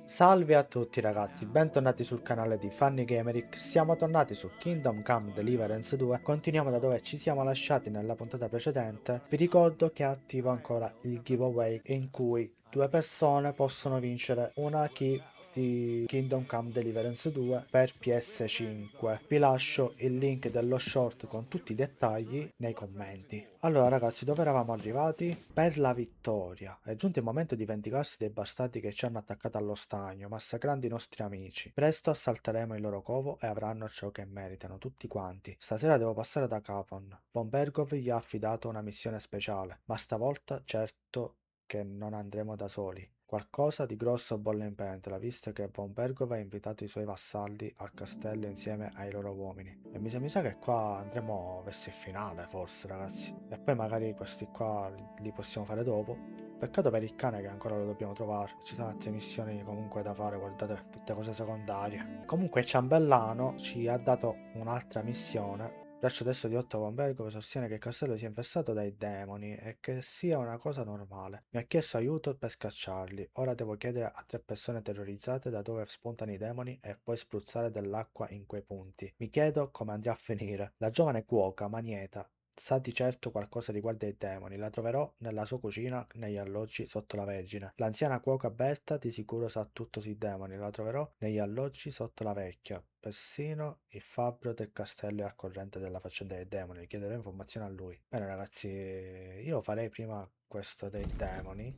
Salve a tutti ragazzi, bentornati sul canale di Fanny Gameric. Siamo tornati su Kingdom Come Deliverance 2. Continuiamo da dove ci siamo lasciati nella puntata precedente. Vi ricordo che è attivo ancora il giveaway in cui due persone possono vincere una key di Kingdom Come Deliverance 2 per PS5. Vi lascio il link dello short con tutti i dettagli nei commenti. Allora ragazzi, dove eravamo arrivati? Per la vittoria. È giunto il momento di vendicarsi dei bastardi che ci hanno attaccato allo stagno, massacrando i nostri amici. Presto assalteremo il loro covo e avranno ciò che meritano, tutti quanti. Stasera devo passare da Capon. Von Bergov gli ha affidato una missione speciale, ma stavolta certo che non andremo da soli. Qualcosa di grosso bolle in pentola, visto che Von Bergov ha invitato i suoi vassalli al castello insieme ai loro uomini. E mi sa che qua andremo verso il finale, forse, ragazzi. E poi magari questi qua li possiamo fare dopo. Peccato per il cane che ancora lo dobbiamo trovare. Ci sono altre missioni comunque da fare, guardate, tutte cose secondarie. Comunque il ciambellano ci ha dato un'altra missione. Braccio destro di Otto Von Bergove sostiene che il castello sia infestato dai demoni e che sia una cosa normale. Mi ha chiesto aiuto per scacciarli. Ora devo chiedere a 3 persone terrorizzate da dove spuntano i demoni e poi spruzzare dell'acqua in quei punti. Mi chiedo come andrà a finire. La giovane cuoca, Manieta, sa di certo qualcosa riguardo i demoni. La troverò nella sua cucina, negli alloggi sotto la Vergine. L'anziana cuoca Berta di sicuro sa tutto sui demoni. La troverò negli alloggi sotto la vecchia. Persino il fabbro del castello è al corrente della faccenda dei demoni. Chiederò informazioni a lui. Bene ragazzi, io farei prima questo dei demoni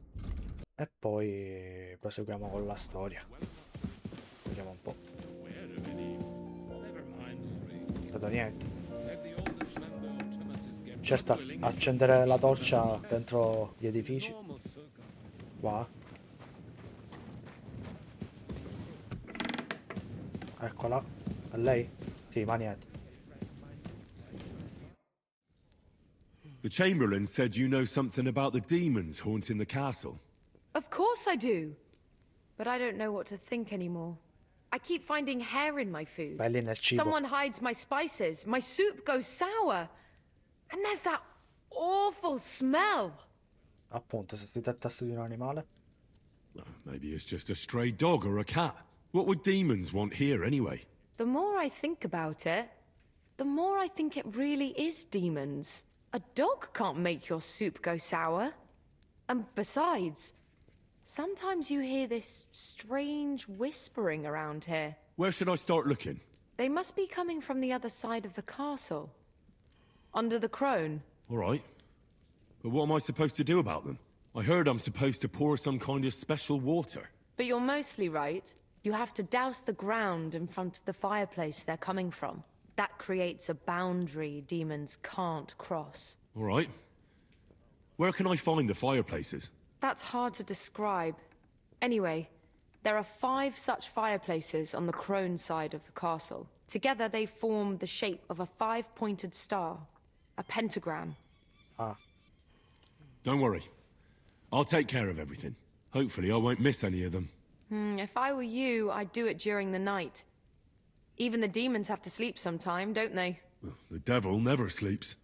e poi proseguiamo con la storia. Vediamo un po'. Non vedo niente. Certo, accendere la torcia dentro gli edifici. Qua. Eccola. A lei? Sì, Maniet. The Chamberlain said you know something about the demons haunting the castle. Of course I do. But I don't know what to think anymore. I keep finding hair in my food. Belli nel cibo. Someone hides my spices. My soup goes sour. And there's that awful smell. Appunto, se si trattasse di un animale. Maybe it's just a stray dog or a cat. What would demons want here anyway? The more I think about it, the more I think it really is demons. A dog can't make your soup go sour. And besides, sometimes you hear this strange whispering around here. Where should I start looking? They must be coming from the other side of the castle. Under the crone. All right. But what am I supposed to do about them? I heard I'm supposed to pour some kind of special water. But you're mostly right. You have to douse the ground in front of the fireplace they're coming from. That creates a boundary demons can't cross. All right. Where can I find the fireplaces? That's hard to describe. Anyway, there are 5 such fireplaces on the crone side of the castle. Together they form the shape of a 5-pointed star, a pentagram. Ah. Don't worry. I'll take care of everything. Hopefully I won't miss any of them. If I were you, I'd do it during the night. Even the demons have to sleep sometime, don't they? The devil never sleeps.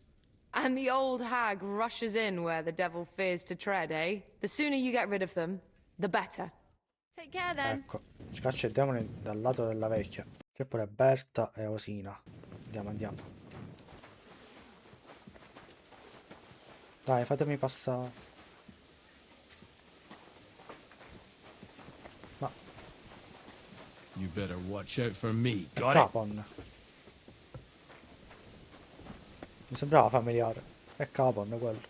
And the old hag rushes in where the devil fears to tread, eh? The sooner you get rid of them, the better. Take care then. Ecco, scaccia i demoni dal lato della vecchia. C'è pure Berta e Osina. Andiamo. Dai, fatemi passare. No. You better watch out for me, È got it? Capon. Mi sembrava familiare. È Capon quello.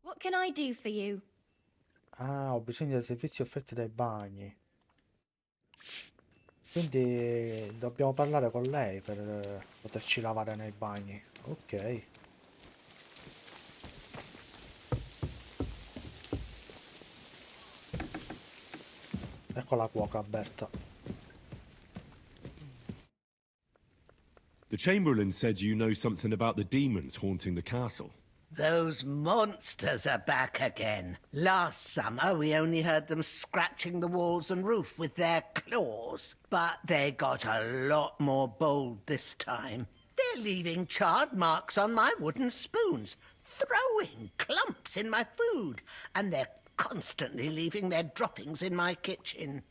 What can I do for you? Ah, ho bisogno dei servizi offerti dai bagni. Quindi dobbiamo parlare con lei per poterci lavare nei bagni. Ok. Ecco la cuoca, Berta. The Chamberlain said you know something about the demons haunting the castle. Those monsters are back again. Last summer, we only heard them scratching the walls and roof with their claws. But they got a lot more bold this time. They're leaving charred marks on my wooden spoons, throwing clumps in my food, and they're constantly leaving their droppings in my kitchen.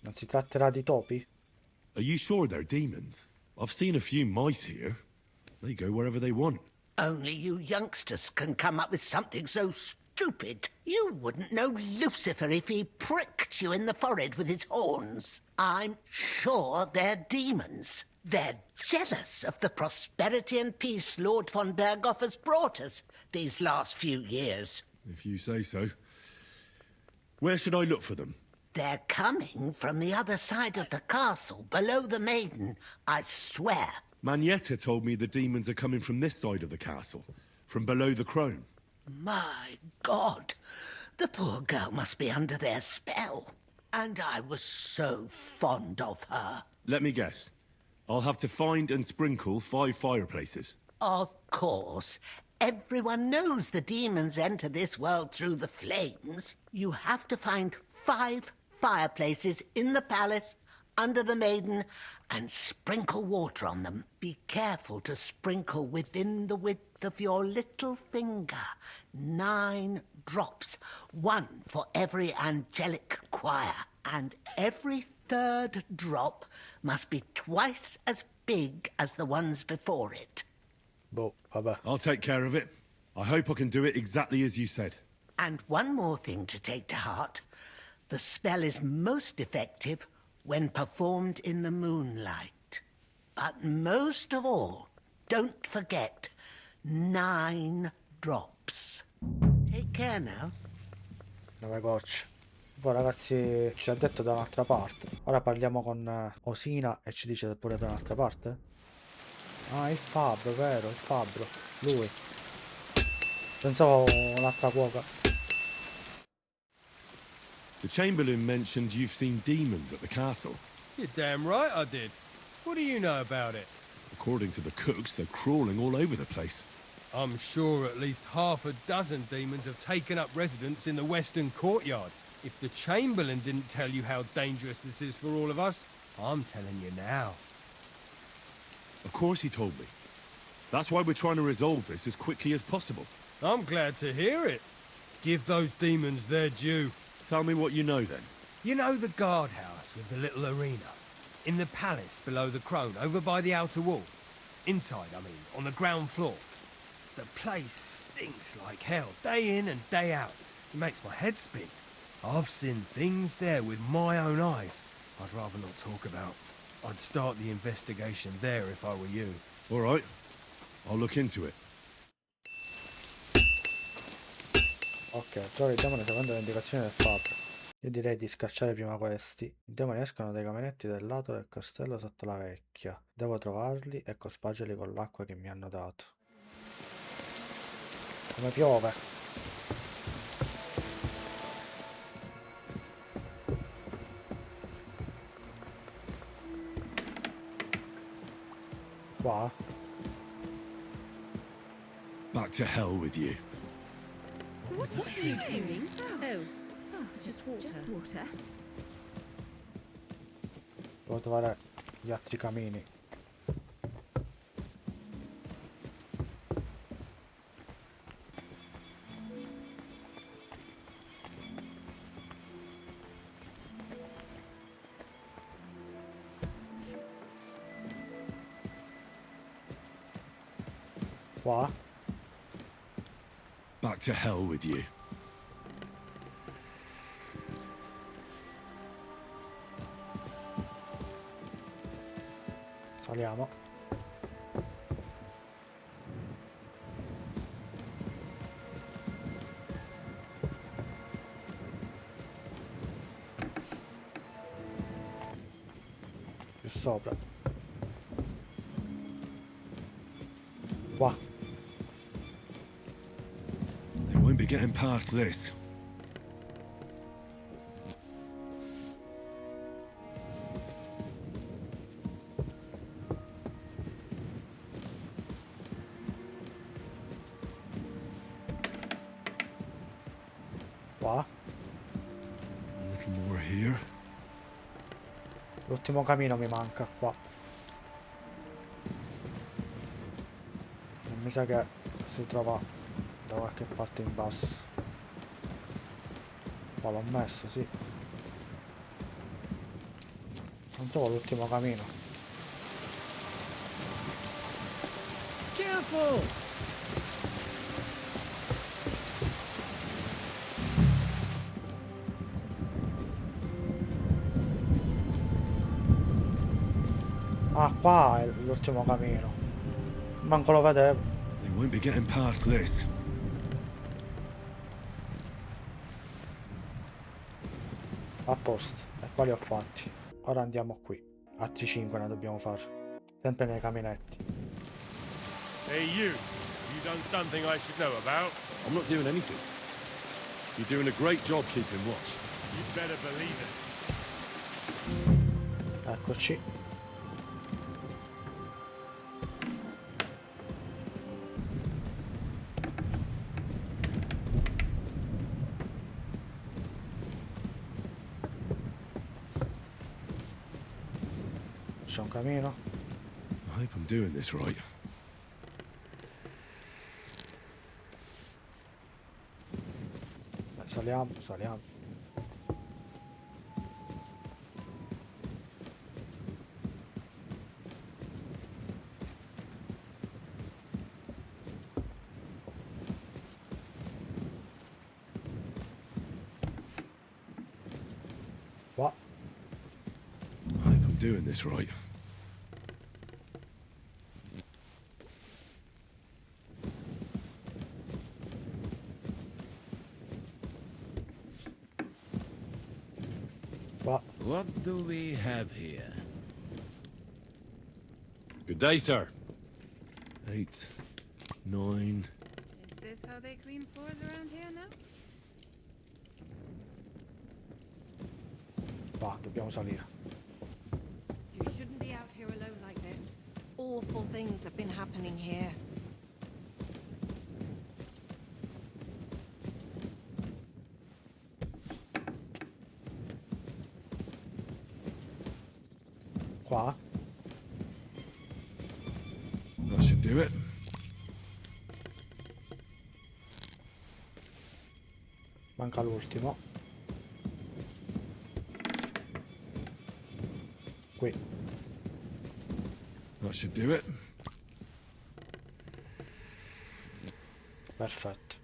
Non si tratterà di topi? Are you sure they're demons? I've seen a few mice here. They go wherever they want. Only you youngsters can come up with something so stupid. You wouldn't know Lucifer if he pricked you in the forehead with his horns. I'm sure they're demons. They're jealous of the prosperity and peace Lord von Berghoff has brought us these last few years. If you say so. Where should I look for them? They're coming from the other side of the castle, below the maiden, I swear. Manetta told me the demons are coming from this side of the castle, from below the crone. My God, the poor girl must be under their spell. And I was so fond of her. Let me guess. I'll have to find and sprinkle 5 fireplaces. Of course. Everyone knows the demons enter this world through the flames. You have to find 5 fireplaces in the palace, under the maiden, and sprinkle water on them. Be careful to sprinkle within the width of your little finger. 9 drops, 1 for every angelic choir. And every 3rd drop must be twice as big as the ones before it. Boh, vabbè. I'll take care of it. I hope I can do it exactly as you said. And one more thing to take to heart. The spell is most effective when performed in the moonlight. But most of all, don't forget, 9 drops. Take care now. 9 gocce. Poi ragazzi ci ha detto da un'altra parte. Ora parliamo con Osina e ci dice pure da un'altra parte. Ah, il fabbro, vero, il fabbro. Lui. Pensavo un'altra cuoca. The Chamberlain mentioned you've seen demons at the castle. You're damn right I did. What do you know about it? According to the cooks, they're crawling all over the place. I'm sure at least half a dozen demons have taken up residence in the western courtyard. If the Chamberlain didn't tell you how dangerous this is for all of us, I'm telling you now. Of course he told me. That's why we're trying to resolve this as quickly as possible. I'm glad to hear it. Give those demons their due. Tell me what you know then. You know the guardhouse with the little arena? In the palace below the crone, over by the outer wall? Inside, I mean, on the ground floor. The place stinks like hell, day in and day out. It makes my head spin. I've seen things there with my own eyes I'd rather not talk about. I'd start the investigation there if I were you. All right. I'll look into it. Ok, trovare il demone secondo le indicazioni del fabbro. Io direi di scacciare prima questi. I demoni escono dai caminetti del lato del castello sotto la vecchia. Devo trovarli e cospargerli con l'acqua che mi hanno dato. Come piove. Qua? Back to hell with you. What are you doing? Oh, just water. Devo trovare gli altri camini. Qua? Back to hell with you. Saliamo. Più sopra. Qua. They won't be getting past this. Qua. A little more here. L'ultimo camino mi manca qua. Mi sa che si trova da qualche parte in basso. Qua l'ho messo, sì. Non trovo l'ultimo camino. Careful! Ah, qua è l'ultimo camino. Manco lo vedevo. They won't be getting past this. A posto. E qua li ho fatti. Ora andiamo qui. Altri 5 ne dobbiamo fare. Sempre nei caminetti. Hey you done something I should know about? I'm not doing anything. You're doing a great job keeping watch. You'd better believe it. Eccoci. C'è un camino. I hope I'm doing this right. Saliamo, saliamo. Qua. I hope I'm doing this right. Qua. What do we have here? Good day, sir. 8, 9. Is this how they clean floors around here now? Qua, dobbiamo salire. You shouldn't be out here alone like this. Awful things have been happening here. Qua. That should do it. Manca l'ultimo. Qui. That should do it. Perfetto.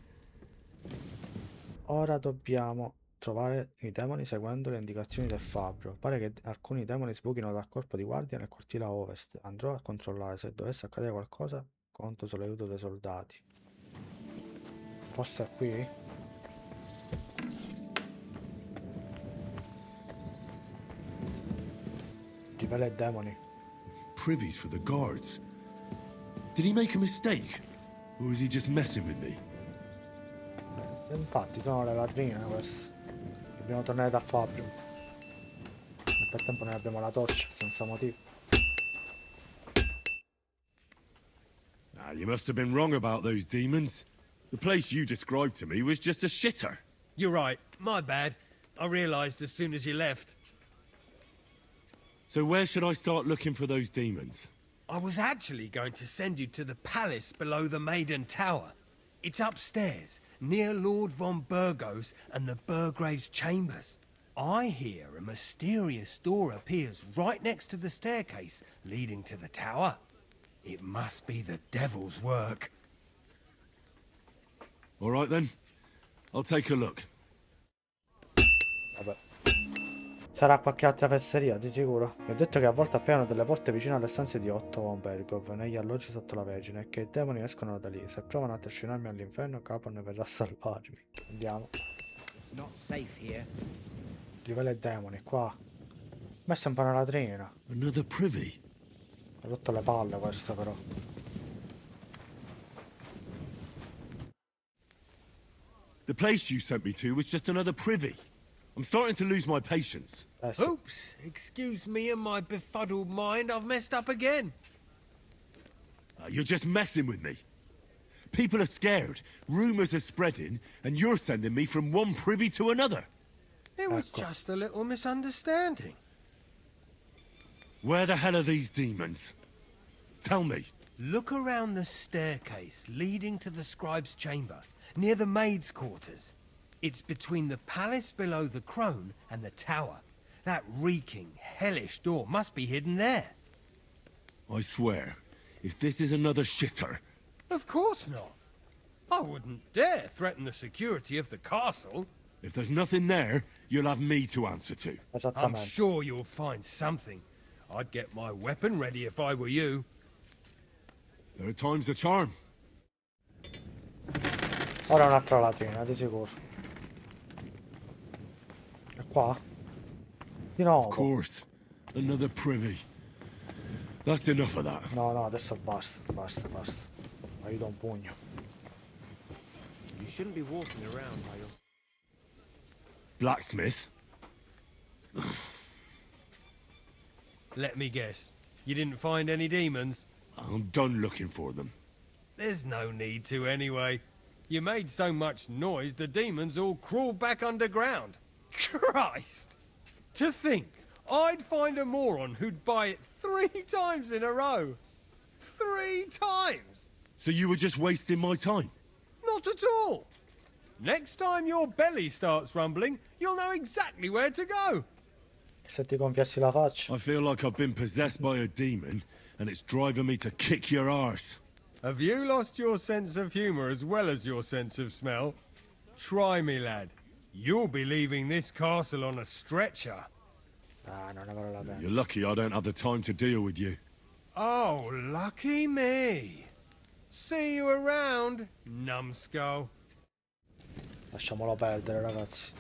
Ora dobbiamo trovare i demoni seguendo le indicazioni del fabbro. Pare che alcuni demoni sbuchino dal corpo di guardia nel cortile a ovest. Andrò a controllare. Se dovesse accadere qualcosa, conto sull'aiuto dei soldati. Forse è qui? Rivela i demoni. Privies for the guards. Did he make a mistake? Or is he just messing with me? Infatti sono le latrine queste. Dobbiamo tornare da fabbro. Nel frattempo noi abbiamo la torcia senza motivo. Ah, you must have been wrong about those demons. The place you described to me was just a shitter. You're right. My bad. I realized as soon as you left. So where should I start looking for those demons? I was actually going to send you to the palace below the Maiden Tower. It's upstairs, near Lord von Burgos and the Burgrave's chambers. I hear a mysterious door appears right next to the staircase leading to the tower. It must be the devil's work. All right then. I'll take a look. Vabbè. Sarà qualche altra fesseria, di sicuro. Mi ho detto che a volte appaiono delle porte vicino alle stanze di Otto von Bergov, negli alloggi sotto la Vergine, e che i demoni escono da lì. Se provano a trascinarmi all'inferno, Capon verrà a salvarmi. Andiamo. It's not safe here. Rivela i demoni, qua. Messa un po' una latrina. Another privy. Ha rotto le palle questo però. The place you sent me to was just another privy. I'm starting to lose my patience. Sì. Oops, excuse me and my befuddled mind, I've messed up again. You're just messing with me. People are scared, rumors are spreading, and you're sending me from one privy to another. It was just a little misunderstanding. Where the hell are these demons? Tell me. Look around the staircase leading to the scribe's chamber, near the maid's quarters. It's between the palace below the crone and the tower. That reeking, hellish door must be hidden there. I swear, if this is another shitter... Of course not. I wouldn't dare threaten the security of the castle. If there's nothing there, you'll have me to answer to. I'm sure you'll find something. I'd get my weapon ready if I were you. There are times the charm. Ora un'altra latrina, di sicuro. È qua? Di nuovo. Of course. Another privy. That's enough of that. No, no, adesso basta. Aiuto un pugno. You shouldn't be walking around by your... Blacksmith? Let me guess. You didn't find any demons? I'm done looking for them. There's no need to anyway. You made so much noise the demons all crawled back underground. Christ! To think, I'd find a moron who'd buy it 3 times in a row. 3 times! So you were just wasting my time? Not at all. Next time your belly starts rumbling, you'll know exactly where to go. Se ti gonfiassi la faccia. I feel like I've been possessed by a demon, and it's driving me to kick your arse. Have you lost your sense of humour as well as your sense of smell? Try me, lad. You'll be leaving this castle on a stretcher. Ah, non ne vale la pena. You're lucky I don't have the time to deal with you. Oh, lucky me. See you around, numbskull. Lasciamolo perdere, ragazzi.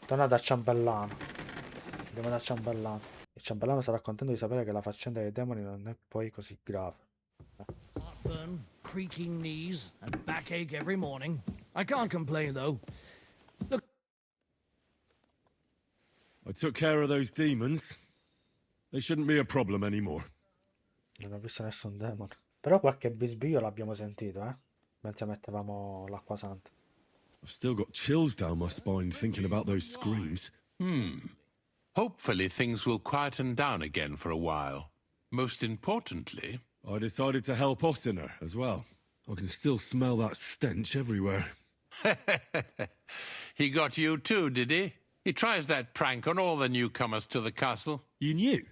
Tornate a ciambellano. Andiamo da ciambellano. Il ciambellano sarà contento di sapere che la faccenda dei demoni non è poi così grave. Heartburn, creaking knees, and backache every morning. I can't complain, though. Look. I took care of those demons. They shouldn't be a problem anymore. Non ho visto nessun demone. Però qualche bisbiglio l'abbiamo sentito, mentre mettevamo l'acqua santa. I've still got chills down my spine thinking about those screams. Hopefully things will quieten down again for a while. Most importantly... I decided to help Ossiner as well. I can still smell that stench everywhere. He got you too, did he? He tries that prank on all the newcomers to the castle. You knew?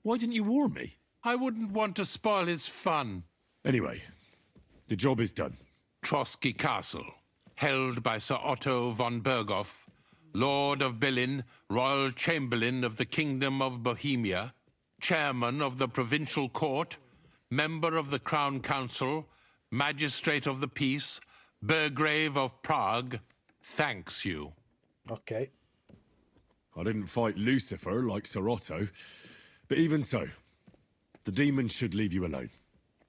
Why didn't you warn me? I wouldn't want to spoil his fun. Anyway, the job is done. Trotsky Castle, held by Sir Otto von Berghoff, Lord of Berlin, Royal Chamberlain of the Kingdom of Bohemia, Chairman of the Provincial Court, Member of the Crown Council, Magistrate of the Peace, Burgrave of Prague, thanks you. Ok. I didn't fight Lucifer like Sir Otto, but even so, the demons should leave you alone.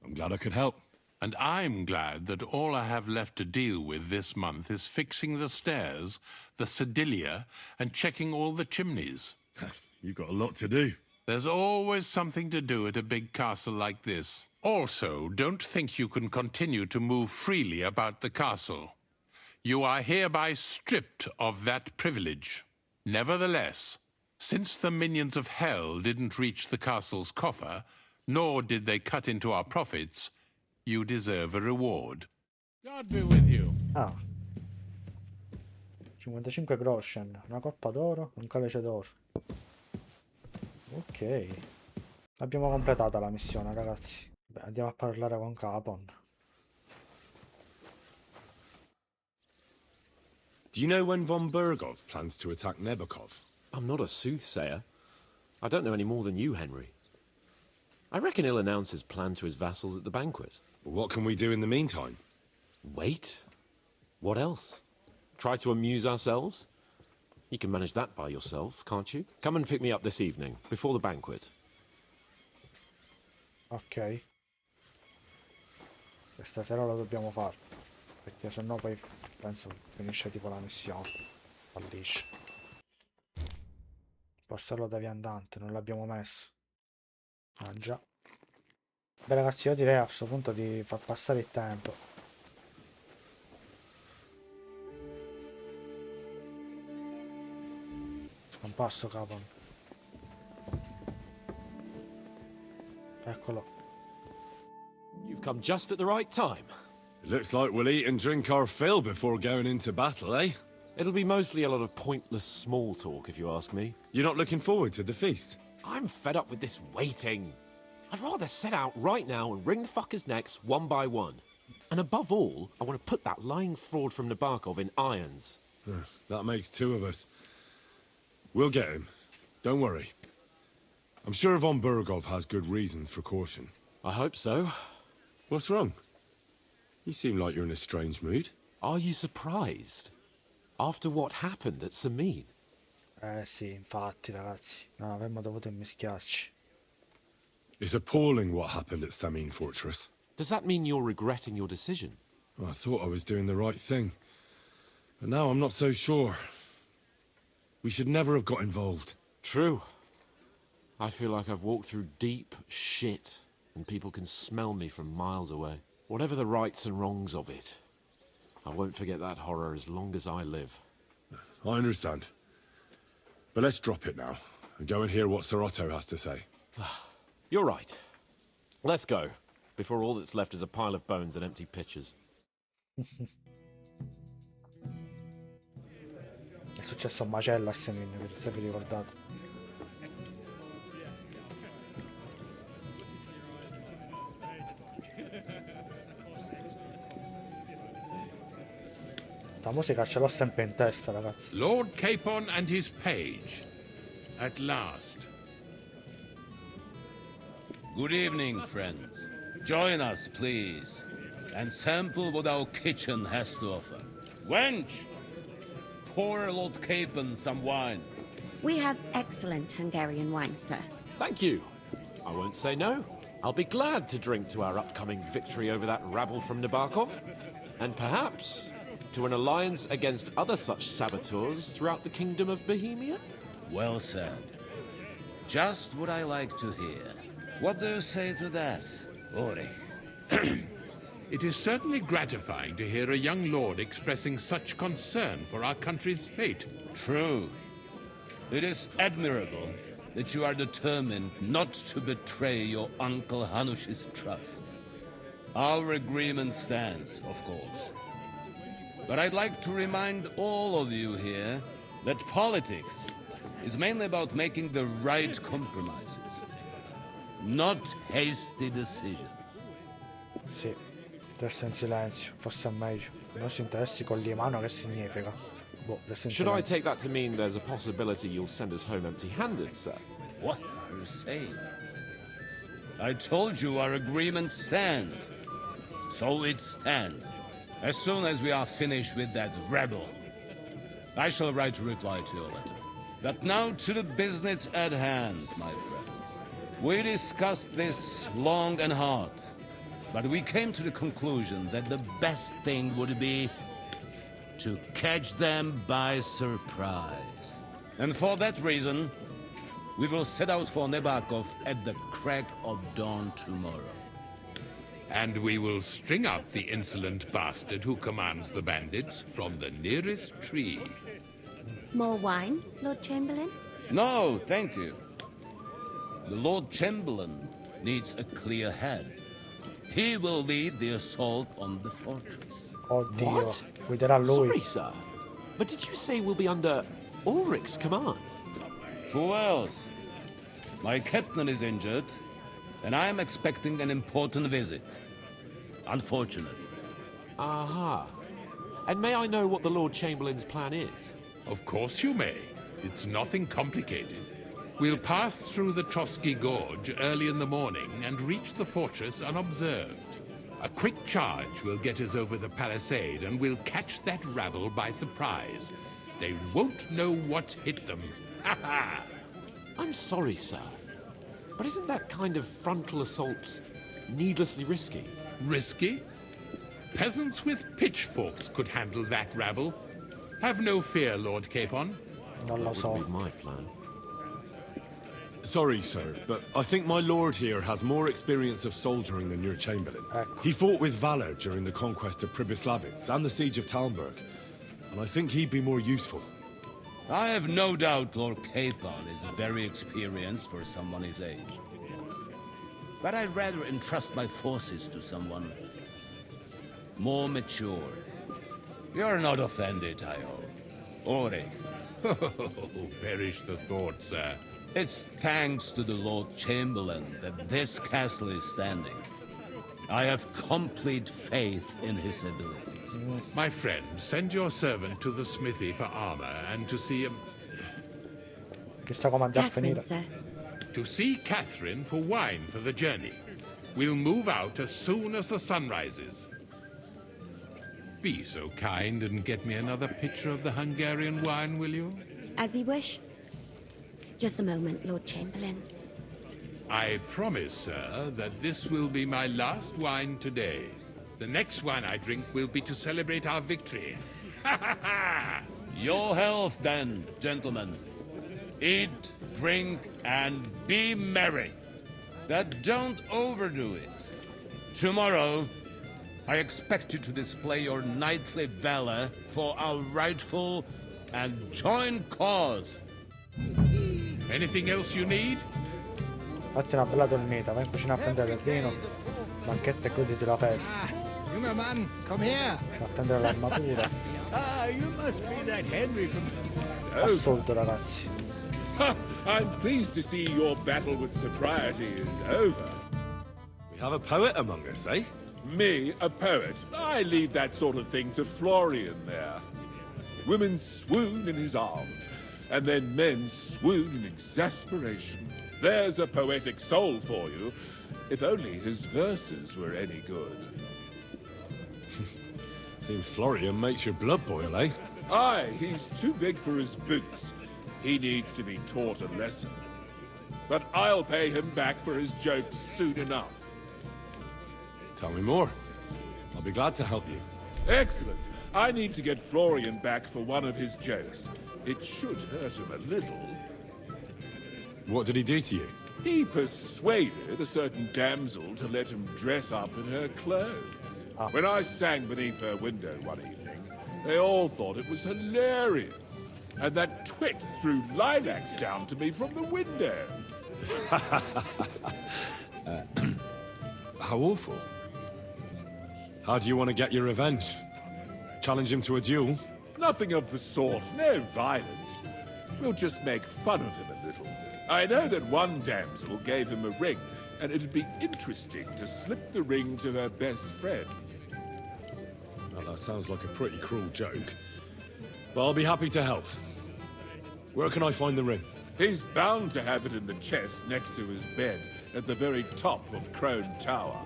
I'm glad I could help. And I'm glad that all I have left to deal with this month is fixing the stairs, the sedilia, and checking all the chimneys. You've got a lot to do. There's always something to do at a big castle like this. Also, don't think you can continue to move freely about the castle. You are hereby stripped of that privilege. Nevertheless, since the minions of hell didn't reach the castle's coffer, nor did they cut into our profits, you deserve a reward. God be with you. Ah. 55 groschen, una coppa d'oro, un calice d'oro. Ok. Abbiamo completato la missione, ragazzi. Beh, andiamo a parlare con Capon. Do you know when von Berghoff plans to attack Nebakov? I'm not a soothsayer. I don't know any more than you, Henry. I reckon he'll announce his plan to his vassals at the banquet. Well, what can we do in the meantime? Wait. What else? Try to amuse ourselves? You can manage that by yourself, can't you? Come and pick me up this evening, before the banquet. Ok. Questa sera lo dobbiamo fare. Perché sennò poi penso finisce tipo la missione. Fallisce. Porsello da viandante, non l'abbiamo messo. Ah già. Beh ragazzi, io direi a questo punto di far passare il tempo. Scomparso Capon. Eccolo. come just at the right time. It looks like we'll eat and drink our fill before going into battle, eh? It'll be mostly a lot of pointless small talk, if you ask me. You're not looking forward to the feast? I'm fed up with this waiting. I'd rather set out right now and wring the fuckers' necks one by one. And above all, I want to put that lying fraud from Nebakov in irons. That makes two of us. We'll get him. Don't worry. I'm sure Von Burgov has good reasons for caution. I hope so. What's wrong? You seem like you're in a strange mood. Are you surprised? After what happened at Samin? Sì, infatti, ragazzi. Non avremmo dovuto immischiarci. It's appalling what happened at Samin Fortress. Does that mean you're regretting your decision? Well, I thought I was doing the right thing. But now I'm not so sure. We should never have got involved. True. I feel like I've walked through deep shit, and people can smell me from miles away. Whatever the rights and wrongs of it, I won't forget that horror as long as I live. I understand. But let's drop it now, and go and hear what Sir Otto has to say. You're right. Let's go, before all that's left is a pile of bones and empty pitchers. È successo un macello a Samin, se vi ricordate. La musica ce l'ho sempre in testa, ragazzi. Lord Capon and his page. At last. Good evening, friends. Join us, please, and sample what our kitchen has to offer. Wench, pour Lord Capon some wine. We have excellent Hungarian wine, sir. Thank you. I won't say no. I'll be glad to drink to our upcoming victory over that rabble from Nebakov, and perhaps to an alliance against other such saboteurs throughout the kingdom of Bohemia? Well said. Just what I like to hear. What do you say to that, Ori? It is certainly gratifying to hear a young lord expressing such concern for our country's fate. True. It is admirable that you are determined not to betray your Uncle Hanush's trust. Our agreement stands, of course. But I'd like to remind all of you here that politics is mainly about making the right compromises, not hasty decisions. Sì, resta in silenzio, forse è meglio. Non si interessi con l'imano, che significa? Boh, resta in Should I silenzio. take that to mean there's a possibility you'll send us home empty-handed, sir? What are you saying? I told you our agreement stands. So it stands. As soon as we are finished with that rebel, I shall write a reply to your letter. But now to the business at hand, my friends. We discussed this long and hard, but we came to the conclusion that the best thing would be to catch them by surprise. And for that reason, we will set out for Nebakov at the crack of dawn tomorrow. And we will string up the insolent bastard who commands the bandits from the nearest tree. More wine, Lord Chamberlain? No, thank you. The Lord Chamberlain needs a clear head. He will lead the assault on the fortress. Oddio, What? guiderà lui. Sorry, sir. But did you say we'll be under Ulrich's command? Who else? My captain is injured, and I am expecting an important visit. Unfortunately. Aha. And may I know what the Lord Chamberlain's plan is? Of course you may. It's nothing complicated. We'll pass through the Trotsky Gorge early in the morning and reach the fortress unobserved. A quick charge will get us over the palisade and we'll catch that rabble by surprise. They won't know what hit them. Ha ha! I'm sorry, sir. But isn't that kind of frontal assault needlessly risky? Risky? Peasants with pitchforks could handle that rabble. Have no fear, Lord Capon. Non lo so. Would be my plan. Sorry, sir, but I think my lord here has more experience of soldiering than your Chamberlain. Ecco. He fought with valor during the conquest of Pribyslavitz and the siege of Talmberg, and I think he'd be more useful. I have no doubt Lord Capon is very experienced for someone his age. but I'd rather entrust my forces to someone more mature. You're not offended, I hope. Ore. Perish the thought, sir. It's thanks to the Lord Chamberlain that this castle is standing. I have complete faith in his abilities. My friend, send your servant to the smithy for armor and to see Chissà come andrà a Catherine, finire. sir. to see Catherine for wine for the journey. We'll move out as soon as the sun rises. Be so kind and get me another pitcher of the Hungarian wine, will you? As you wish. Just a moment, Lord Chamberlain. I promise, sir, that this will be my last wine today. The next wine I drink will be to celebrate our victory. Your health, then, gentlemen. Eat, drink, and be merry. But don't overdo it. Tomorrow, I expect you to display your knightly valor for our rightful and joint cause. Anything else you need? Fatti una bella dormita, vai in cucina a prendere il vino, banchetto e goditi la festa. Younger man, come here. Va a prendere l'armatura. You must be that Henry from... Assurdo, ragazzi. I'm pleased to see your battle with sobriety is over. We have a poet among us, eh? Me, a poet. I leave that sort of thing to Florian there. Women swoon in his arms, and then men swoon in exasperation. There's a poetic soul for you, if only his verses were any good. Seems Florian makes your blood boil, eh? Aye, he's too big for his boots. He needs to be taught a lesson. But I'll pay him back for his jokes soon enough. Tell me more. I'll be glad to help you. Excellent. I need to get Florian back for one of his jokes. It should hurt him a little. What did he do to you? He persuaded a certain damsel to let him dress up in her clothes. When I sang beneath her window one evening, they all thought it was hilarious. And that twit threw lilacs down to me from the window. How awful. How do you want to get your revenge? Challenge him to a duel? Nothing of the sort. No violence. We'll just make fun of him a little. I know that one damsel gave him a ring, and it'd be interesting to slip the ring to her best friend. Well, that sounds like a pretty cruel joke. But I'll be happy to help. Where can I find the ring? He's bound to have it in the chest next to his bed, at the very top of Crone Tower.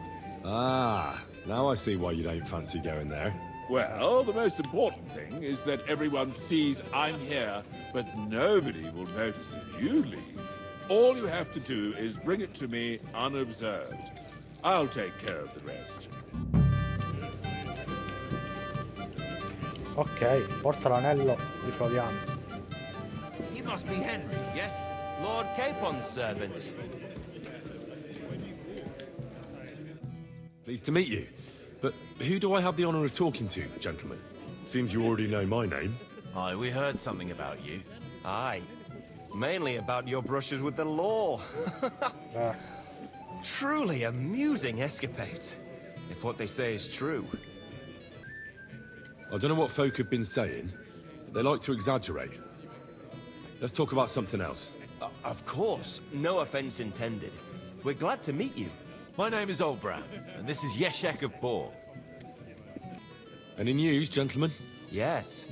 Ah, now I see why you don't fancy going there. Well, the most important thing is that everyone sees I'm here, but nobody will notice if you leave. All you have to do is bring it to me unobserved. I'll take care of the rest. Ok, porta l'anello di Florian. You must be Henry, yes? Lord Capon's servant. Pleased to meet you. But who do I have the honor of talking to, gentlemen? Seems you already know my name. Aye, we heard something about you. Aye. Mainly about your brushes with the law. Truly amusing escapades, if what they say is true. I don't know what folk have been saying. They like to exaggerate. Let's talk about something else. Of course. No offense intended. We're glad to meet you. My name is Olbran, and this is Yeshek of Bor. Any news, gentlemen? Yes.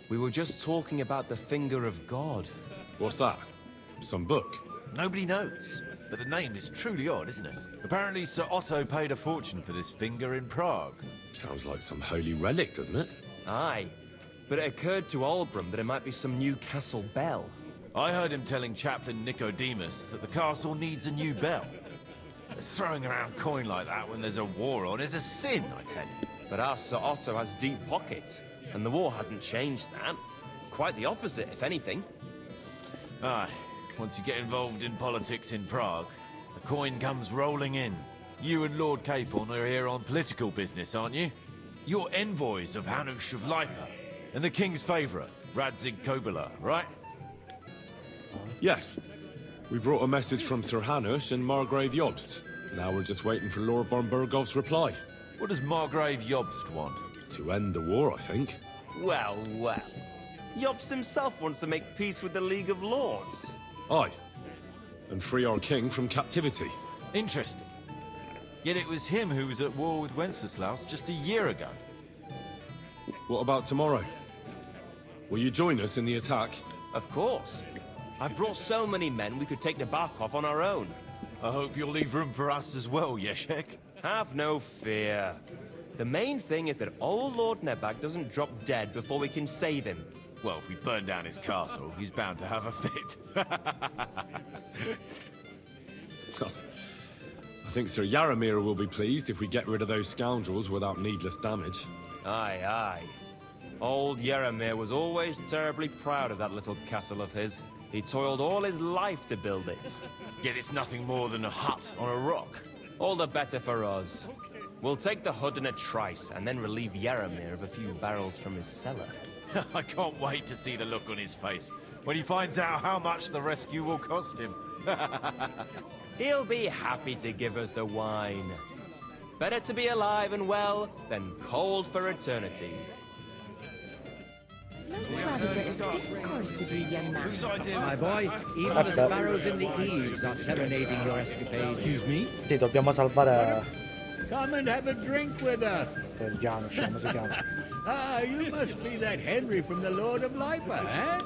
We were just talking about the Finger of God. What's that? Some book? Nobody knows, but the name is truly odd, isn't it? Apparently Sir Otto paid a fortune for this finger in Prague. Sounds like some holy relic, doesn't it? Aye. But it occurred to Olbram that it might be some new castle bell. I heard him telling Chaplain Nicodemus that the castle needs a new bell. Throwing around coin like that when there's a war on is a sin, I tell you. But our Sir Otto has deep pockets, and the war hasn't changed that. Quite the opposite, if anything. Aye. Once you get involved in politics in Prague, the coin comes rolling in. You and Lord Capon are here on political business, aren't you? You're envoys of Hanush of Lipa, and the king's favourite, Radzig Kobyla, right? Yes. We brought a message from Sir Hanush and Margrave Jobst. Now we're just waiting for Lord Bornbergov's reply. What does Margrave Jobst want? To end the war, I think. Well, well. Jobst himself wants to make peace with the League of Lords. Aye. And free our king from captivity. Interesting. Yet it was him who was at war with Wenceslaus just a year ago. What about tomorrow? Will you join us in the attack? Of course. I've brought so many men we could take Nebakov on our own. I hope you'll leave room for us as well, Yeshek. Have no fear. The main thing is that old Lord Nebak doesn't drop dead before we can save him. Well, if we burn down his castle, he's bound to have a fit. I think Sir Yaramir will be pleased if we get rid of those scoundrels without needless damage. Aye, aye. Old Yaramir was always terribly proud of that little castle of his. He toiled all his life to build it. Yet it's nothing more than a hut on a rock. All the better for us. We'll take the hut in a trice and then relieve Yaramir of a few barrels from his cellar. I can't wait to see the look on his face when he finds out how much the rescue will cost him. He'll be happy to give us the wine. Better to be alive and well than cold for eternity. Let's have a bit of discourse with you, young man. My boy, even the sparrows in the eaves are serenading your escapades. Excuse me? Sì, dobbiamo salvare Come and have a drink with us. il Janusz, come si chiama? Ah, you must be that Henry from the Lord of Lipa, eh?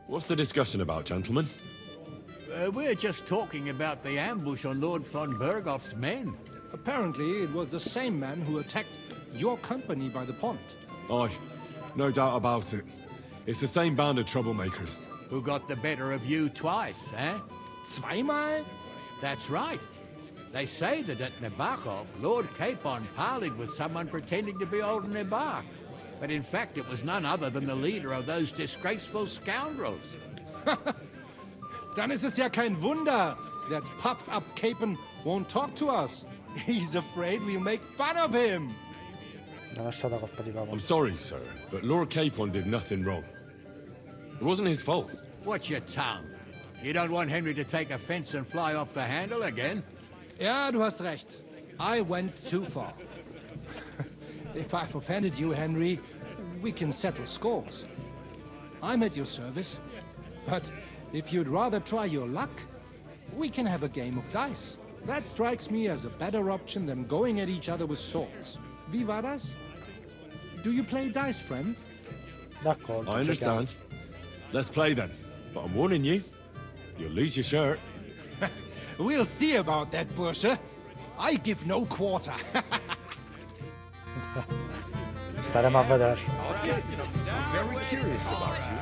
What's the discussion about, gentlemen? We're just talking about the ambush on Lord von Bergoff's men. Apparently, it was the same man who attacked your company by the pond. Aye, no doubt about it. It's the same band of troublemakers. Who got the better of you twice, eh? Zweimal? That's right. They say that at Nebakov, Lord Capon parleyed with someone pretending to be old Nebak. But in fact, it was none other than the leader of those disgraceful scoundrels. Dann ist es ja kein Wunder. That puffed-up Capon won't talk to us. He's afraid we'll make fun of him. Non è stata colpa di Capon. I'm sorry, sir, but Lord Capon did nothing wrong. It wasn't his fault. Watch your tongue. You don't want Henry to take offense and fly off the handle again? Ja, du hast recht. I went too far. If I've offended you, Henry, we can settle scores. I'm at your service. But if you'd rather try your luck, we can have a game of dice. That strikes me as a better option than going at each other with swords. Wie war das? Do you play dice, friend? D'accordo. I understand. Let's play then. But I'm warning you, you'll lose your shirt. We'll see about that, Bursche. I give no quarter. Staremo a vedere. Very curious about you.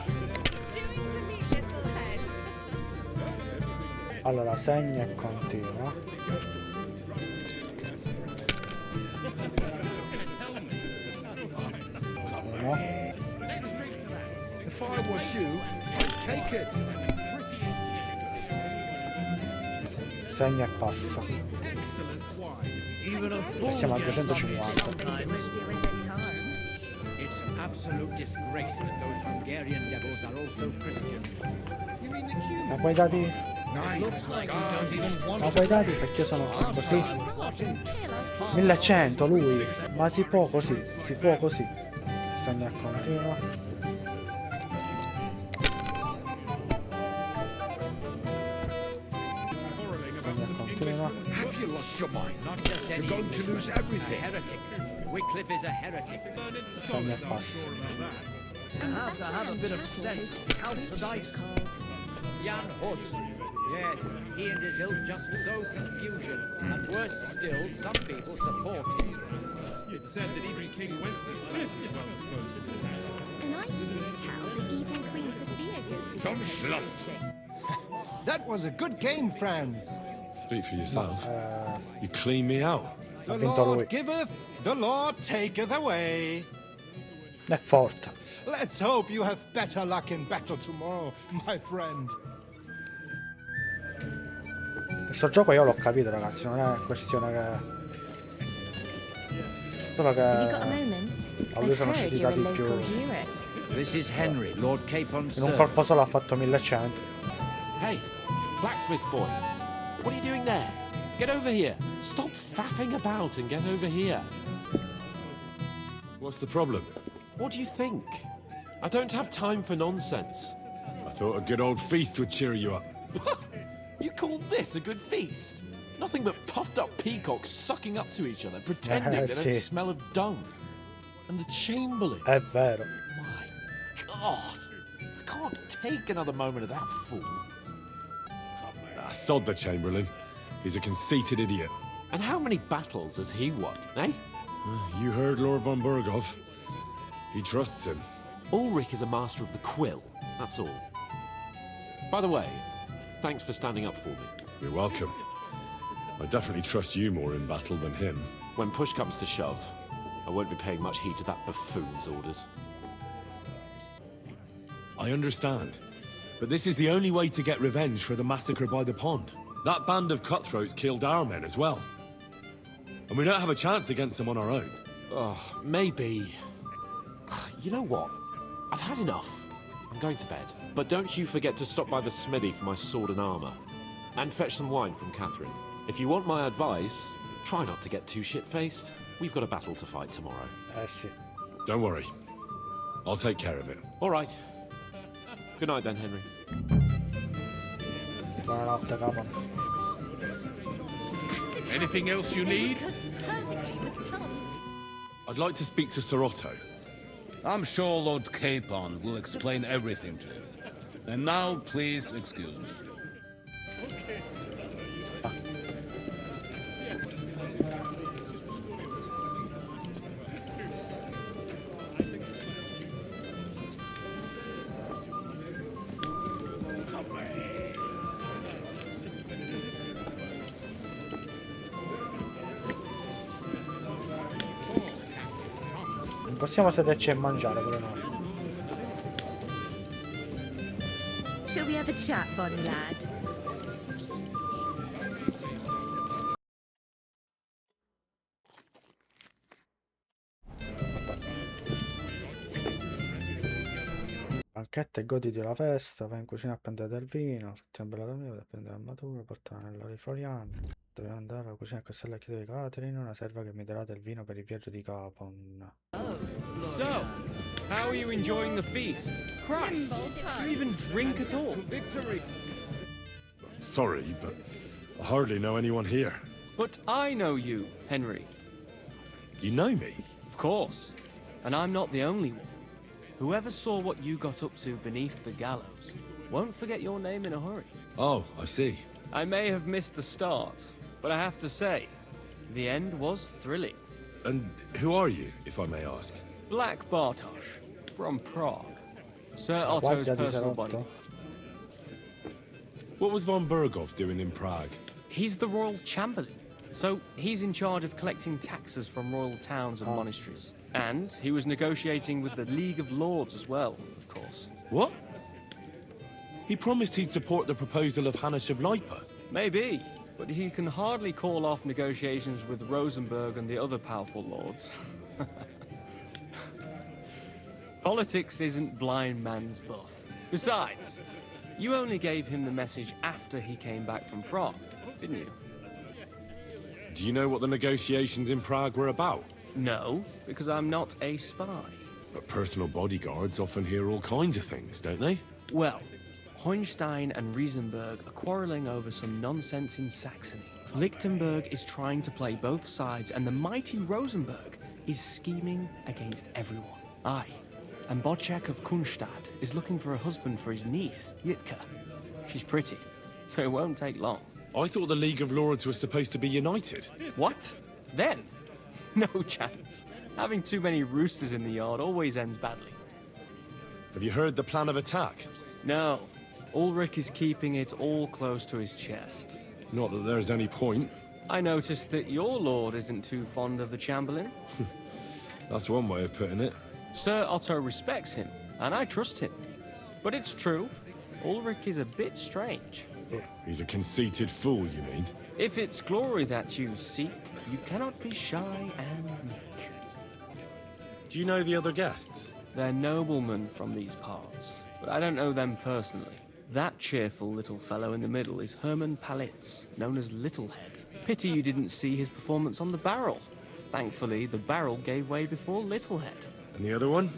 Allora, segna e continua. Uno. If I was you, I'd take it. Segna e passa. E siamo a 250. It's an absolute disgrace that those Hungarian devils are also Christians. Ma quei dati? Ma quei dati perché sono così? 1100 lui. Ma si può così, si può così. Segna e continua. Have you lost your mind? Not just any You're going to lose everything. A heretic. Wycliffe is a heretic. Segna e passa. You have to have a bit of sense. Count the dice. Jan Hus. Yes, he and his ilk just sow confusion. And worse still, some people support him. It's said that even King Wenceslas is well disposed to war. And I couldn't tell that even Queen Sophia goes to Some Deliverance. schloss. That was a good game, friends. Speak for yourself. You clean me out. The Lord giveth, the Lord taketh away. È forte. Let's hope you have better luck in battle tomorrow, my friend. Questo gioco io l'ho capito, ragazzi, non è questione che... Solo che... A lui sono usciti i dati più... This is Henry, Lord Capon's In un colpo solo ha fatto 1100. Hey, blacksmith's boy. What are you doing there? Get over here. Stop faffing about and get over here. What's the problem? What do you think? I don't have time for nonsense. I thought a good old feast would cheer you up. You call this a good feast? Nothing but puffed up peacocks sucking up to each other, pretending they Sì. don't smell of dung. And the chamberlain. È vero. God, I can't take another moment of that fool. Sod the Chamberlain. He's a conceited idiot. And how many battles has he won, eh? You heard Lord von Burgov. He trusts him. Ulrich is a master of the quill, that's all. By the way, thanks for standing up for me. You're welcome. I definitely trust you more in battle than him. When push comes to shove, I won't be paying much heed to that buffoon's orders. I understand. But this is the only way to get revenge for the massacre by the pond. That band of cutthroats killed our men as well. And we don't have a chance against them on our own. Oh, maybe. You know what? I've had enough. I'm going to bed. But don't you forget to stop by the smithy for my sword and armor. And fetch some wine from Catherine. If you want my advice, try not to get too shit-faced. We've got a battle to fight tomorrow. Sì. Don't worry. I'll take care of it. All right. Good night then, Henry. Buonanotte, capo. Anything else you need? I'd like to speak to Sir Otto. I'm sure Lord Capon will explain everything to you. And now, please excuse me. Possiamo sederci e mangiare pure noi. Shall we have a chat, bonny lad? Banchetta e goditi la festa, vai in cucina a prendere del vino, fatti un bella domenica, a prendere l'armatura, portare nell'olio floriani. Dovevo andare alla cucina a quest'ella chiedo di Catherine, una serva che mi darà del vino per il viaggio di Capon. So, how are you enjoying the feast? Christ, do you even drink at all? Victory! Sorry, but I hardly know anyone here. But I know you, Henry. You know me? Of course. And I'm not the only one. Whoever saw what you got up to beneath the gallows won't forget your name in a hurry. Oh, I see. I may have missed the start, but I have to say, the end was thrilling. And who are you, if I may ask? Black Bartosz, from Prague. Sir Otto's personal bodyguard. What was von Burgov doing in Prague? He's the royal chamberlain, so he's in charge of collecting taxes from royal towns and monasteries. And he was negotiating with the League of Lords as well, of course. What? He promised he'd support the proposal of Hanno of Lipa. Maybe, but he can hardly call off negotiations with Rosenberg and the other powerful lords. Politics isn't blind man's buff. Besides, you only gave him the message after he came back from Prague, didn't you? Do you know what the negotiations in Prague were about? No, because I'm not a spy. But personal bodyguards often hear all kinds of things, don't they? Well, Hohenstein and Riesenberg are quarreling over some nonsense in Saxony. Lichtenberg is trying to play both sides, and the mighty Rosenberg is scheming against everyone. Aye, and Bocek of Kunstadt is looking for a husband for his niece, Yitka. She's pretty, so it won't take long. I thought the League of Lords was supposed to be united. What? Then? No chance. Having too many roosters in the yard always ends badly. Have you heard the plan of attack? No. Ulrich is keeping it all close to his chest. Not that there's any point. I noticed that your lord isn't too fond of the Chamberlain. That's one way of putting it. Sir Otto respects him, and I trust him. But it's true, Ulrich is a bit strange. He's a conceited fool, you mean? If it's glory that you seek, you cannot be shy and meek. Do you know the other guests? They're noblemen from these parts, but I don't know them personally. That cheerful little fellow in the middle is Hermann Palitz, known as Littlehead. Pity you didn't see his performance on the barrel. Thankfully, the barrel gave way before Littlehead. And the other one?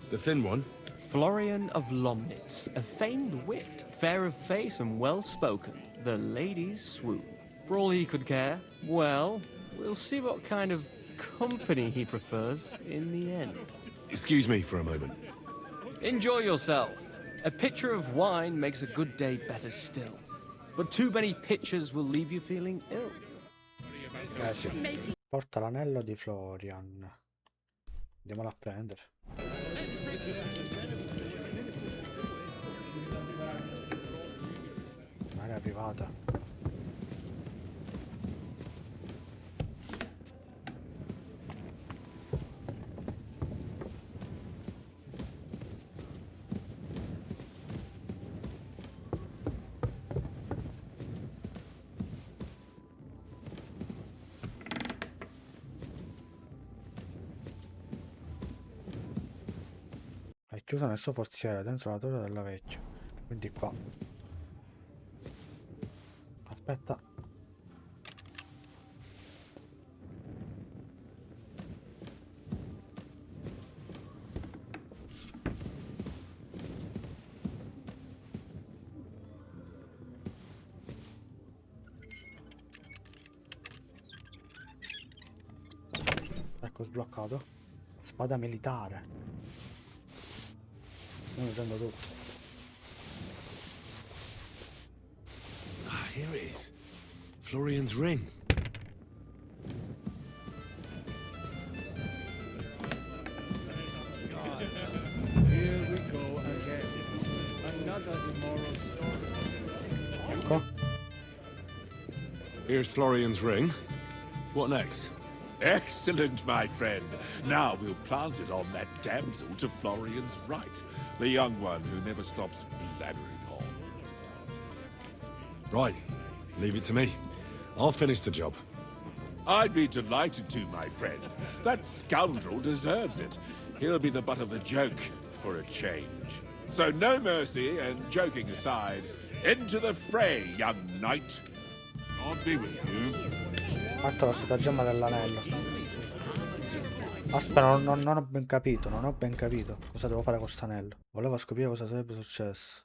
The thin one? Florian of Lomnitz, a famed wit, fair of face and well-spoken. The ladies swoon. For all he could care, well, we'll see what kind of company he prefers in the end. Excuse me for a moment. Enjoy yourself. A pitcher of wine makes a good day better still. But too many pitchers will leave you feeling ill. Sì. Porta l'anello di Florian. Andiamolo a prendere. Un'area privata. È chiuso nel suo forziere dentro la torre della vecchia. Quindi qua. Aspetta. Ecco, sbloccato. Spada militare. Io mi prendo tutto. Ah, here it is. Florian's ring. Here we go again. Another immoral story. Ecco. Here's Florian's ring. What next? Excellent, my friend. Now we'll plant it on that damsel to Florian's right. The young one who never stops blabbering on. Right. Leave it to me. I'll finish the job. I'd be delighted to, my friend. That scoundrel deserves it. He'll be the butt of the joke for a change. So no mercy, and joking aside, into the fray, young knight. God be with you. Fatto questa gemma dell'anello. Aspetta, non ho ben capito, non ho ben capito cosa devo fare con questo anello. Volevo scoprire cosa sarebbe successo.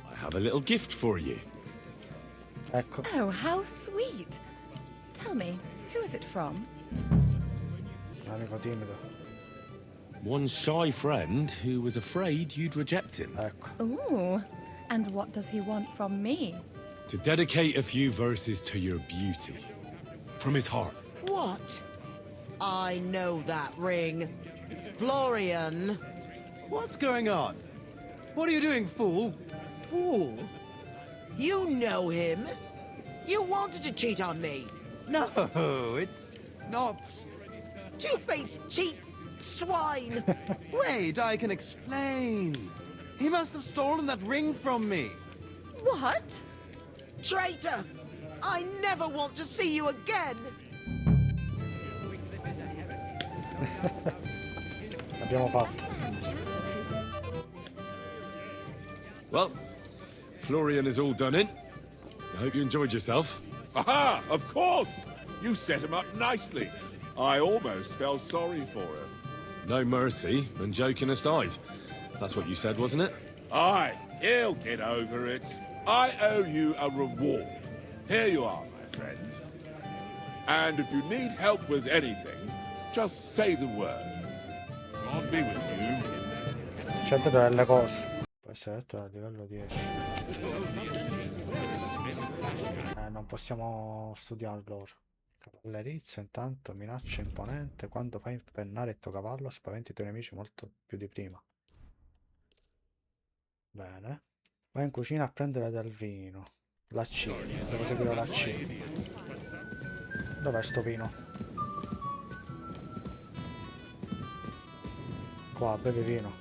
I have a little gift for you. Ecco. Oh, how sweet. Tell me, who is it from? Un amico timido. One shy friend who was afraid you'd reject him. Ecco. Ooh, and what does he want from me? To dedicate a few verses to your beauty. From his heart. What? I know that ring. Florian. What's going on? What are you doing, fool? Fool? You know him. You wanted to cheat on me. No, it's not. Two-faced cheat swine. Wait, I can explain. He must have stolen that ring from me. What? Traitor! I never want to see you again! L'abbiamo fatto. Well, Florian is all done in. I hope you enjoyed yourself. Aha! Of course! You set him up nicely. I almost felt sorry for him. No mercy, and joking aside. That's what you said, wasn't it? Aye, he'll get over it. I owe you a reward. Here you are, my friend. And if you need help with anything, just say the word. God be with you. Scelte delle cose. Può essere detto a livello 10. Non possiamo studiarlo ora. Cavallerizzo, intanto, minaccia imponente. Quando fai impennare il tuo cavallo, spaventi i tuoi nemici molto più di prima. Bene. Vai in cucina a prendere del vino. La C. Devo seguire la C. Dov'è sto vino? Qua, bevi vino.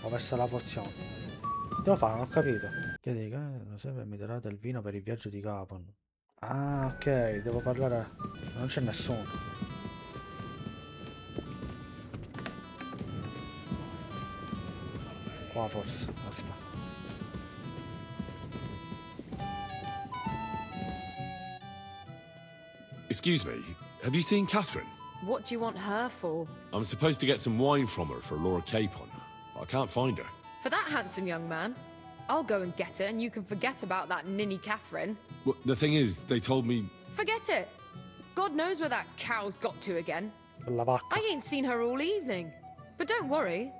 Ho perso la pozione. Devo fare, non ho capito. Chiedi che mi serve e mi darà del vino per il viaggio di Capon. Ah, ok, devo parlare. Non c'è nessuno. Qua forse. Aspetta. Excuse me, have you seen Catherine? What do you want her for? I'm supposed to get some wine from her for Lord Capon. I can't find her. For that handsome young man? I'll go and get her, and you can forget about that ninny Catherine. Well, the thing is, they told me... Forget it! God knows where that cow's got to again. La vacca. I ain't seen her all evening. But don't worry.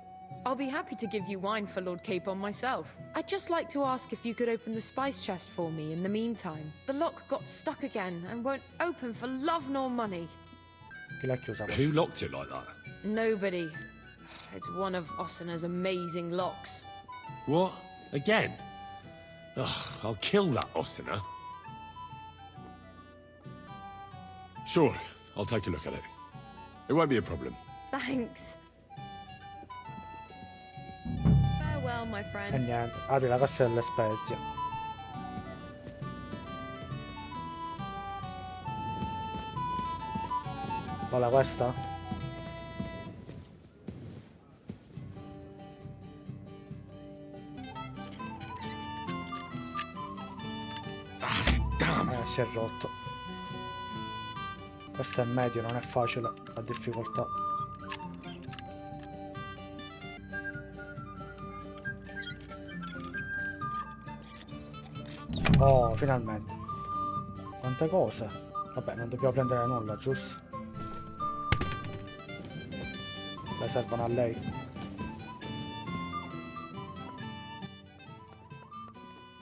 I'll be happy to give you wine for Lord Capon myself. I'd just like to ask if you could open the spice chest for me in the meantime. The lock got stuck again and won't open for love nor money. Chi l'ha chiusa? Who locked it like that? Nobody. It's one of Ossina's amazing locks. What? Again? Ugh, I'll kill that Ossina. Sure, I'll take a look at it. It won't be a problem. Thanks. Farewell, my E friend. niente, apri la cassa delle spezie. Qual è questa? Si è rotto. Questo è medio, non è facile, la difficoltà. Oh, finalmente. Quante cose. Vabbè, non dobbiamo prendere nulla, giusto? Le servono a lei.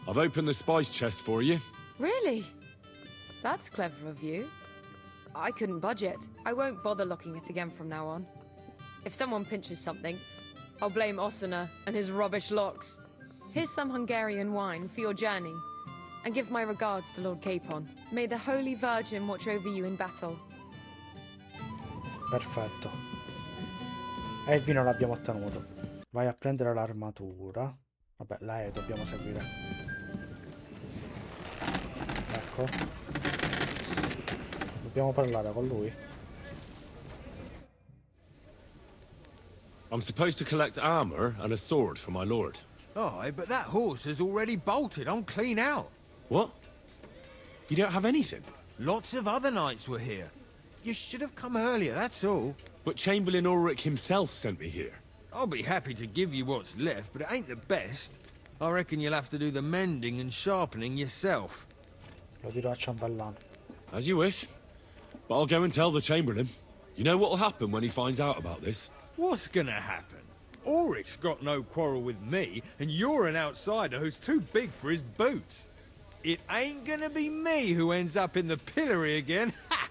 I've opened the spice chest for you. Really? That's clever of you. I couldn't budget. I won't bother locking it again from now on. If someone pinches something, I'll blame Ossina and his rubbish locks. Here's some Hungarian wine for your journey. And give my regards to Lord Capon. May the Holy Virgin watch over you in battle. Perfetto. E il vino l'abbiamo ottenuto. Vai a prendere l'armatura. Vabbè, lei dobbiamo seguire. Ecco. Dobbiamo parlare con lui. I'm supposed to collect armor and a sword for my lord. Oh, but that horse has already bolted. I'm clean out. What? You don't have anything? Lots of other knights were here. You should have come earlier, that's all. But Chamberlain Ulrich himself sent me here. I'll be happy to give you what's left, but it ain't the best. I reckon you'll have to do the mending and sharpening yourself. Lo dirò a ciambellano. As you wish. But I'll go and tell the Chamberlain. You know what'll happen when he finds out about this? What's gonna happen? Ulrich's got no quarrel with me, and you're an outsider who's too big for his boots. It ain't gonna be me who ends up in the pillory again. Ha!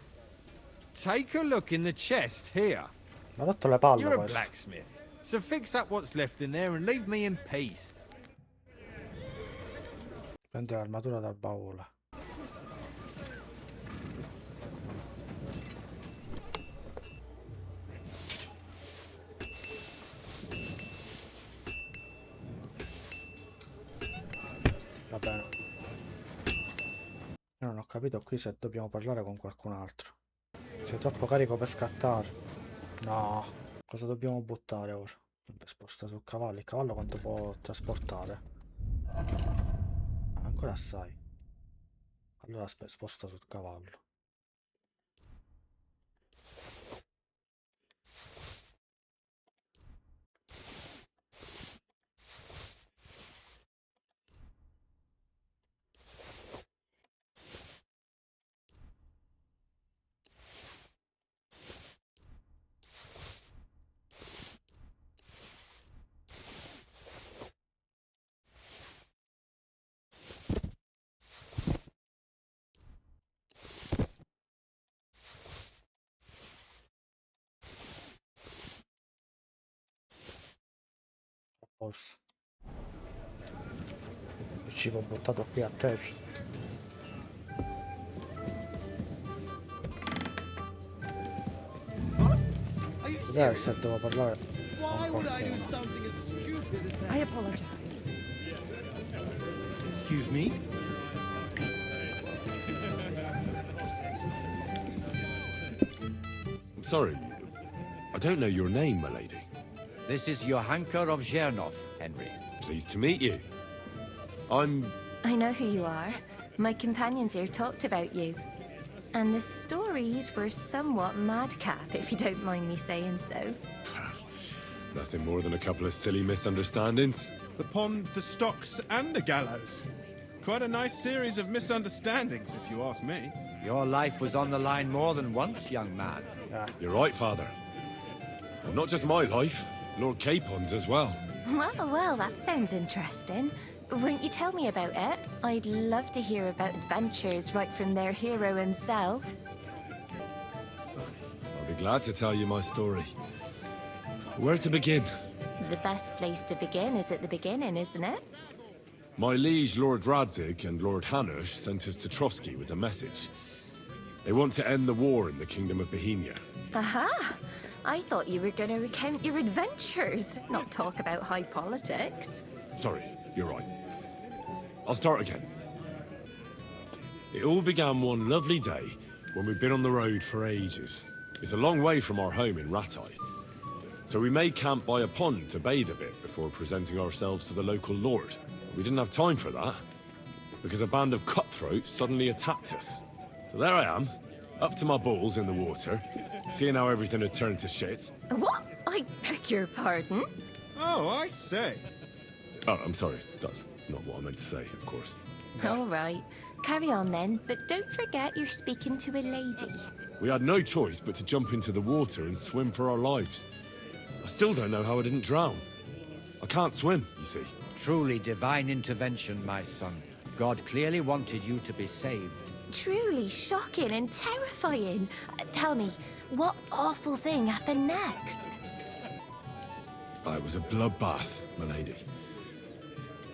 Take a look in the chest here. Mi ha rotto le palle You're a questo. blacksmith, so fix up what's left in there and leave me in peace. Prende l'armatura dal baule. Va bene. Io non ho capito qui se dobbiamo parlare con qualcun altro. Sei troppo carico per scattare. No. Cosa dobbiamo buttare ora? Vabbè, sposta sul cavallo. Il cavallo quanto può trasportare? Ah, ancora assai. Allora aspetta, sposta sul cavallo. Forse. Il cibo buttato qui a terra. Deve essere, devo parlare con qualcuno. I apologize. Excuse me? Sorry, I don't know your name, my lady. This is Johanka of Zhernov, Henry. Pleased to meet you. I'm... I know who you are. My companions here talked about you. And the stories were somewhat madcap, if you don't mind me saying so. Nothing more than a couple of silly misunderstandings. The pond, the stocks, and the gallows. Quite a nice series of misunderstandings, if you ask me. Your life was on the line more than once, young man. You're right, Father. Well, not just my life, Lord Capon's as well. Well, that sounds interesting. Won't you tell me about it? I'd love to hear about adventures right from their hero himself. I'll be glad to tell you my story. Where to begin? The best place to begin is at the beginning, isn't it? My liege, Lord Radzig, and Lord Hanush sent us to Trotsky with a message. They want to end the war in the Kingdom of Bohemia. Aha! I thought you were going to recount your adventures, not talk about high politics. Sorry, you're right. I'll start again. It all began one lovely day when we'd been on the road for ages. It's a long way from our home in Ratai. So we made camp by a pond to bathe a bit before presenting ourselves to the local lord. We didn't have time for that, because a band of cutthroats suddenly attacked us. So there I am, up to my balls in the water, seeing how everything had turned to shit. What? I beg your pardon? Oh, I say. Oh, I'm sorry. That's not what I meant to say, of course. All right. Carry on then, but don't forget you're speaking to a lady. We had no choice but to jump into the water and swim for our lives. I still don't know how I didn't drown. I can't swim, you see. Truly divine intervention, my son. God clearly wanted you to be saved. Truly shocking and terrifying. Tell me, what awful thing happened next? It was a bloodbath, my lady.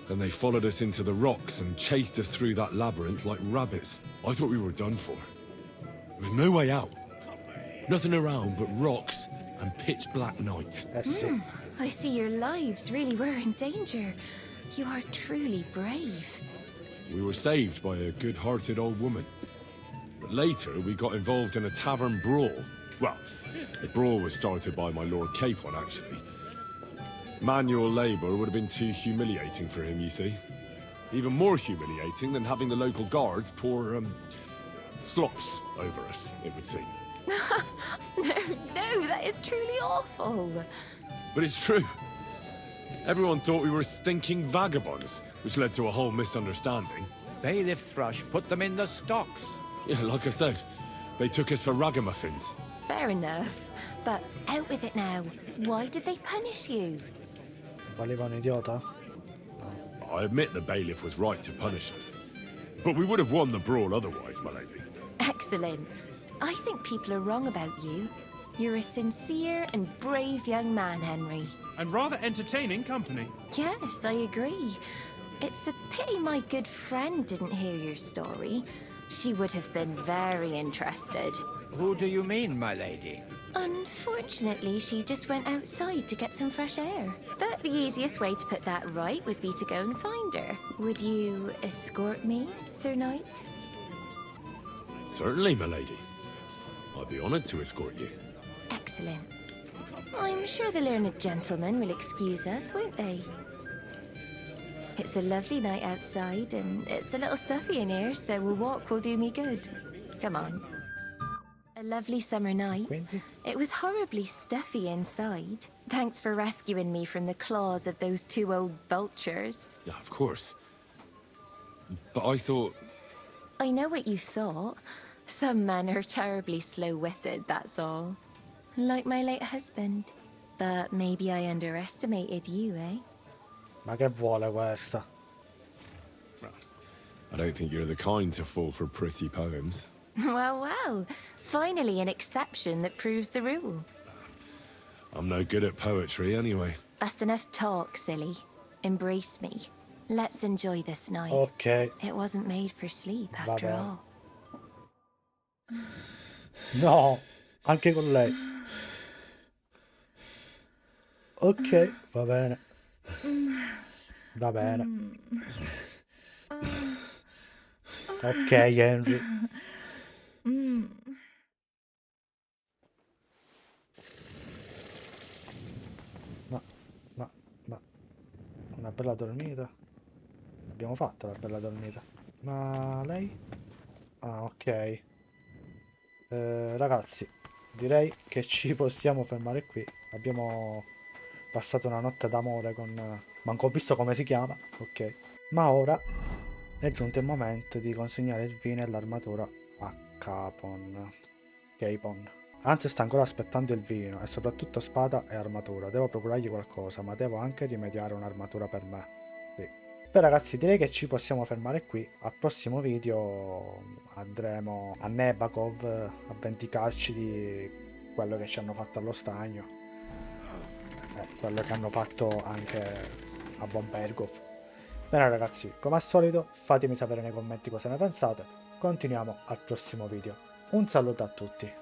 Then they followed us into the rocks and chased us through that labyrinth like rabbits. I thought we were done for. There was no way out. Nothing around but rocks and pitch black night. I see your lives really were in danger. You are truly brave. We were saved by a good-hearted old woman. But later, we got involved in a tavern brawl. Well, the brawl was started by my Lord Capon, actually. Manual labor would have been too humiliating for him, you see. Even more humiliating than having the local guards pour, slops over us, it would seem. No, that is truly awful. But it's true. Everyone thought we were stinking vagabonds, which led to a whole misunderstanding. Bailiff Thrush put them in the stocks. Yeah, like I said, they took us for ragamuffins. Fair enough. But out with it now. Why did they punish you? Valeva un idiota? I admit the bailiff was right to punish us. But we would have won the brawl otherwise, my lady. Excellent. I think people are wrong about you. You're a sincere and brave young man, Henry. And rather entertaining company. Yes, I agree. It's a pity my good friend didn't hear your story. She would have been very interested. Who do you mean, my lady? Unfortunately, she just went outside to get some fresh air. But the easiest way to put that right would be to go and find her. Would you escort me, Sir Knight? Certainly, my lady. I'd be honored to escort you. Excellent. I'm sure the learned gentlemen will excuse us, won't they? It's a lovely night outside, and it's a little stuffy in here, so a walk will do me good. Come on. A lovely summer night. It was horribly stuffy inside. Thanks for rescuing me from the claws of those two old vultures. Yeah, of course. But I thought... I know what you thought. Some men are terribly slow-witted, that's all. Like my late husband. But maybe I underestimated you, eh? Ma che vuole questa? I don't think you're the kind to fall for pretty poems. Well. Finally an exception that proves the rule. I'm no good at poetry anyway. That's enough talk, silly. Embrace me. Let's enjoy this night. Ok. It wasn't made for sleep, after all. No, anche con lei. Ok, va bene. Va bene. Ok, Henry. bella dormita. Abbiamo fatto la bella dormita. Ma lei? Ah, ok. Ragazzi, direi che ci possiamo fermare qui. Abbiamo passato una notte d'amore con... Manco ho visto come si chiama, ok. Ma ora è giunto il momento di consegnare il vino e l'armatura a Capon. Anzi, sta ancora aspettando il vino e soprattutto spada e armatura. Devo procurargli qualcosa, ma devo anche rimediare un'armatura per me. Sì. Beh ragazzi, direi che ci possiamo fermare qui. Al prossimo video andremo a Nebakov a vendicarci di quello che ci hanno fatto allo stagno. Quello che hanno fatto anche a Bombergov. Bene ragazzi, come al solito fatemi sapere nei commenti cosa ne pensate. Continuiamo al prossimo video. Un saluto a tutti.